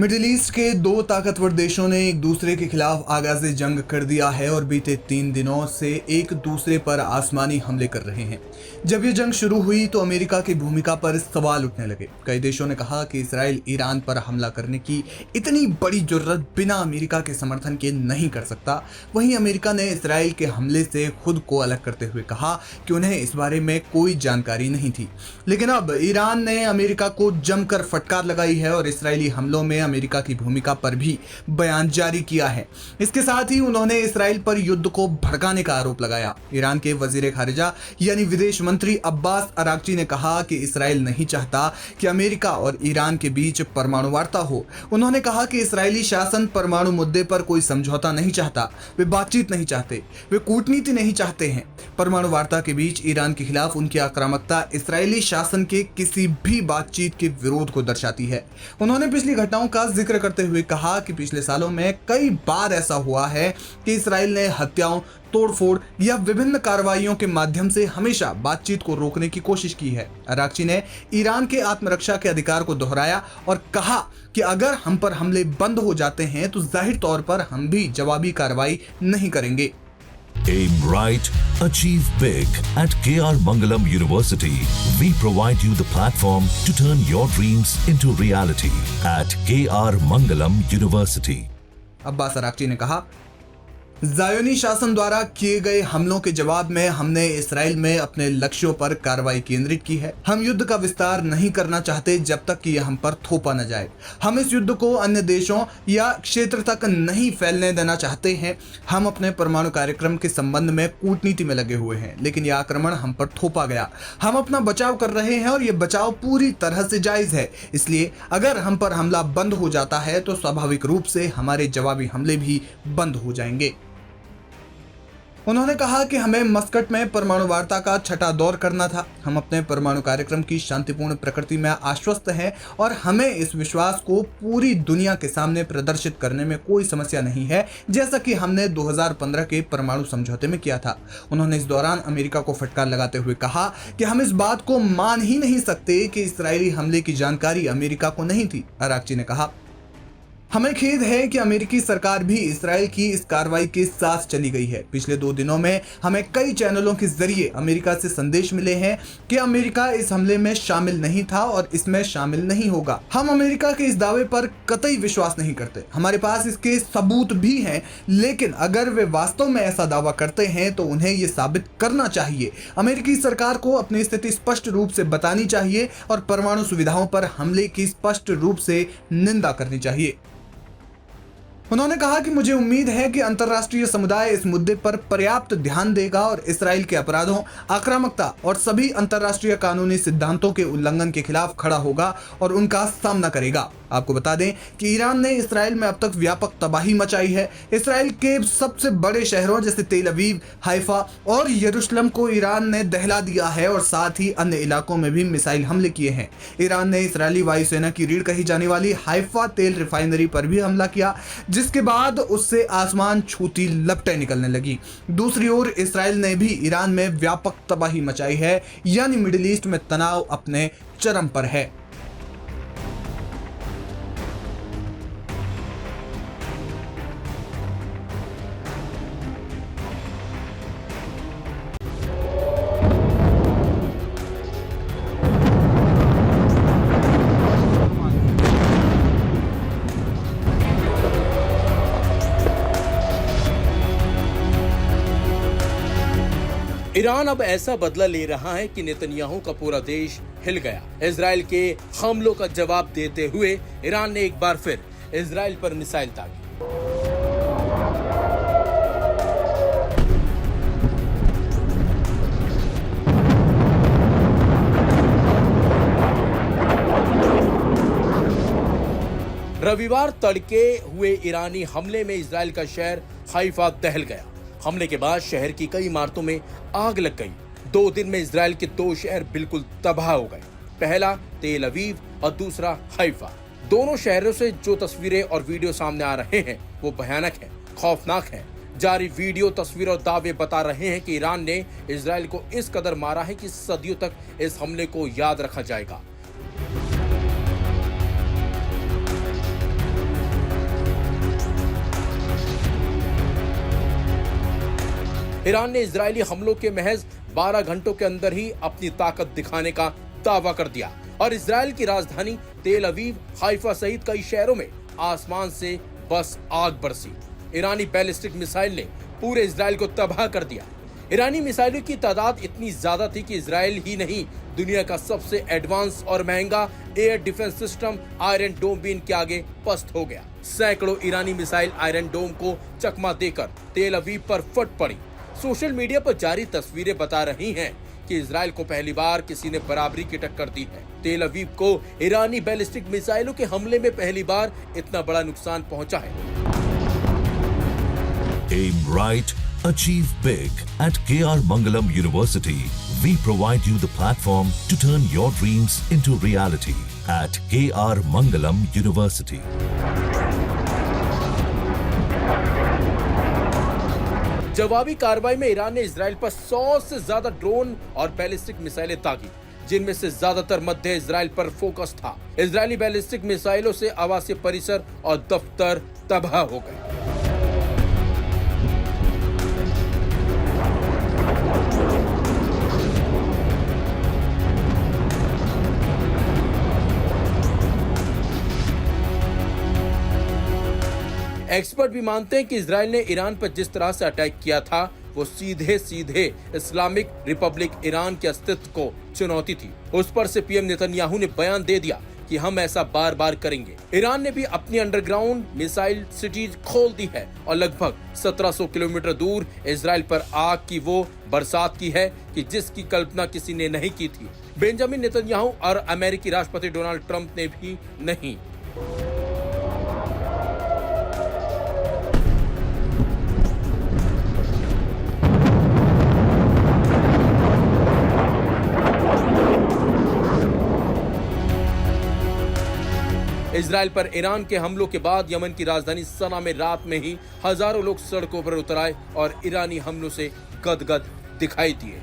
Middle east के दो ताकतवर देशों ने एक दूसरे के खिलाफ आगाज जंग कर दिया है और बीते 3 दिनों से एक दूसरे पर आसमानी हमले कर रहे हैं। जब ये जंग शुरू हुई तो अमेरिका की भूमिका पर सवाल उठने लगे। कई देशों ने कहा कि इसराइल ईरान पर हमला करने की इतनी बड़ी जरूरत बिना अमेरिका के समर्थन के नहीं कर सकता। वहीं अमेरिका ने इसराइल के हमले से खुद को अलग करते हुए कहा कि उन्हें इस बारे में कोई जानकारी नहीं थी। लेकिन अब ईरान ने अमेरिका को जमकर फटकार लगाई है और इसराइली हमलों में अमेरिका की भूमिका पर भी बयान जारी किया है। इसके साथ ही उन्होंने इसराइल पर युद्ध को भड़काने का आरोप लगाया। ईरान के वजीर खारिजा यानी विदेश मंत्री अब्बास अराक्ची ने कहा कि इसराइल नहीं चाहता कि अमेरिका और ईरान के बीच परमाणु वार्ता हो। उन्होंने कहा कि इसराइली शासन परमाणु मुद्दे पर कोई समझौता नहीं चाहता, वे बातचीत नहीं चाहते, वे कूटनीति नहीं चाहते हैं। परमाणु वार्ता के बीच ईरान के खिलाफ उनकी आक्रामकता इसराइली शासन के किसी भी बातचीत के विरोध को दर्शाती है। उन्होंने पिछली घटनाओं का जिक्र करते हुए कहा कि पिछले सालों में कई बार ऐसा हुआ है कि इसराइल ने हत्याओं, तोड़फोड़ या विभिन्न कार्रवाइयों के माध्यम से हमेशा बातचीत को रोकने की कोशिश की है। अराक्ची ने ईरान के आत्मरक्षा के अधिकार को दोहराया और कहा कि अगर हम पर हमले बंद हो जाते हैं तो जाहिर तौर पर हम भी जवाबी कार्रवाई नहीं करेंगे। Aim right, achieve big. At KR Mangalam University, we provide you the platform to turn your dreams into reality. At KR Mangalam University. Abbas Araghchi ने कहा, ज़ायोनी शासन द्वारा किए गए हमलों के जवाब में हमने इसराइल में अपने लक्ष्यों पर कार्रवाई केंद्रित की है। हम युद्ध का विस्तार नहीं करना चाहते जब तक कि यह हम पर थोपा न जाए। हम इस युद्ध को अन्य देशों या क्षेत्र तक नहीं फैलने देना चाहते हैं। हम अपने परमाणु कार्यक्रम के संबंध में कूटनीति में लगे हुए हैं, लेकिन यह आक्रमण हम पर थोपा गया। हम अपना बचाव कर रहे हैं और यह बचाव पूरी तरह से जायज है। इसलिए अगर हम पर हमला बंद हो जाता है तो स्वाभाविक रूप से हमारे जवाबी हमले भी बंद हो जाएंगे। उन्होंने कहा कि हमें मस्कट में परमाणु वार्ता का छठा दौर करना था। हम अपने परमाणु कार्यक्रम की शांतिपूर्ण प्रकृति में आश्वस्त हैं और हमें इस विश्वास को पूरी दुनिया के सामने प्रदर्शित करने में कोई समस्या नहीं है, जैसा कि हमने 2015 के परमाणु समझौते में किया था। उन्होंने इस दौरान अमेरिका को फटकार लगाते हुए कहा कि हम इस बात को मान ही नहीं सकते कि इसराइली हमले की जानकारी अमेरिका को नहीं थी। अराक्ची ने कहा, हमें खेद है कि अमेरिकी सरकार भी इसराइल की इस कार्रवाई के साथ चली गई है। पिछले 2 दिनों में हमें कई चैनलों के जरिए अमेरिका से संदेश मिले हैं कि अमेरिका इस हमले में शामिल नहीं था और इसमें शामिल नहीं होगा। हम अमेरिका के इस दावे पर कतई विश्वास नहीं करते। हमारे पास इसके सबूत भी हैं, लेकिन अगर वे वास्तव में ऐसा दावा करते हैं तो उन्हें ये साबित करना चाहिए। अमेरिकी सरकार को अपनी स्थिति स्पष्ट रूप से बतानी चाहिए और परमाणु सुविधाओं पर हमले की स्पष्ट रूप से निंदा करनी चाहिए। उन्होंने कहा कि मुझे उम्मीद है कि अंतर्राष्ट्रीय समुदाय इस मुद्दे पर पर्याप्त ध्यान देगा और इसराइल के अपराधों, आक्रामकता और सभी अंतर्राष्ट्रीय कानूनी सिद्धांतों के उल्लंघन के खिलाफ खड़ा होगा और उनका सामना करेगा। आपको बता दें कि ईरान ने इसराइल में अब तक व्यापक तबाही मचाई है। इसराइल के सबसे बड़े शहरों जैसे तेल अवीव, हाइफा और यरूशलेम को ईरान ने दहला दिया है और साथ ही अन्य इलाकों में भी मिसाइल हमले किए हैं। ईरान ने इसराइली वायुसेना की रीढ़ कही जाने वाली हाइफा तेल रिफाइनरी पर भी हमला किया, जिसके बाद उससे आसमान छूती लपटें निकलने लगी। दूसरी ओर इसराइल ने भी ईरान में व्यापक तबाही मचाई है, यानी मिडिल ईस्ट में तनाव अपने चरम पर है। ईरान अब ऐसा बदला ले रहा है कि नेतन्याहू का पूरा देश हिल गया। इजराइल के हमलों का जवाब देते हुए ईरान ने एक बार फिर इजराइल पर मिसाइल दागी। रविवार तड़के हुए ईरानी हमले में इजराइल का शहर हाइफा दहल गया। हमले के बाद शहर की कई इमारतों में आग लग गई। 2 दिन में इजराइल के 2 शहर बिल्कुल तबाह हो गए। पहला तेल अवीव और दूसरा हाइफा। दोनों शहरों से जो तस्वीरें और वीडियो सामने आ रहे हैं वो भयानक है, खौफनाक है। जारी वीडियो, तस्वीर और दावे बता रहे हैं कि ईरान ने इजराइल को इस कदर मारा है कि सदियों तक इस हमले को याद रखा जाएगा। ईरान ने इजरायली हमलों के महज 12 घंटों के अंदर ही अपनी ताकत दिखाने का दावा कर दिया और इजराइल की राजधानी तेल अवीव, हाइफा सहित कई शहरों में आसमान से बस आग बरसी। ईरानी बैलिस्टिक मिसाइल ने पूरे इजराइल को तबाह कर दिया। ईरानी मिसाइलों की तादाद इतनी ज्यादा थी कि इजराइल ही नहीं, दुनिया का सबसे एडवांस और महंगा एयर डिफेंस सिस्टम आयरन डोम भी इनके आगे पस्त हो गया। सैकड़ों ईरानी मिसाइल आयरन डोम को चकमा देकर तेल अवीव पर फट पड़ी। सोशल मीडिया पर जारी तस्वीरें बता रही हैं कि इजराइल को पहली बार किसी ने बराबरी की टक्कर दी है। तेल अवीव को ईरानी बैलिस्टिक मिसाइलों के हमले में पहली बार इतना बड़ा नुकसान पहुंचा है। Aim right, achieve big. At KR Mangalam University, we provide you the platform to turn your dreams into reality. At KR Mangalam University. जवाबी कार्रवाई में ईरान ने इजराइल पर 100 से ज्यादा ड्रोन और बैलिस्टिक मिसाइलें दागी, जिनमें से ज्यादातर मध्य इजराइल पर फोकस था। इजरायली बैलिस्टिक मिसाइलों से आवासीय परिसर और दफ्तर तबाह हो गए। एक्सपर्ट भी मानते हैं कि इजराइल ने ईरान पर जिस तरह से अटैक किया था वो सीधे सीधे इस्लामिक रिपब्लिक ईरान के अस्तित्व को चुनौती थी। उस पर से पीएम नेतन्याहू ने बयान दे दिया कि हम ऐसा बार बार करेंगे। ईरान ने भी अपनी अंडरग्राउंड मिसाइल सिटीज खोल दी है और लगभग 1700 किलोमीटर दूर इजराइल पर आग की वो बरसात की है कि जिसकी कल्पना किसी ने नहीं की थी। बेंजामिन नेतन्याहू और अमेरिकी राष्ट्रपति डोनाल्ड ट्रंप ने भी नहीं। इजराइल पर ईरान के हमलों के बाद यमन की राजधानी सना में रात में ही हजारों लोग सड़कों पर उतर आए और ईरानी हमलों से गदगद दिखाई दिए।